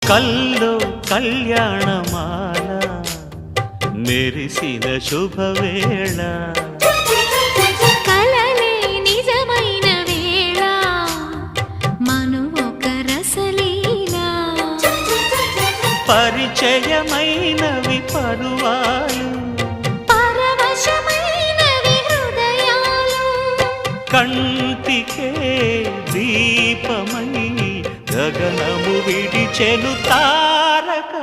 కల్లో కళ్యాణమాల మెరిసిన శుభవేళ కలలే నిజమైన వేళ మను ఒక రసలీలా పరిచయమైనవి పరువాలు పరవశమైనవి హృదయాలు కంటికే దీపమై గగనము విడిచెను తారక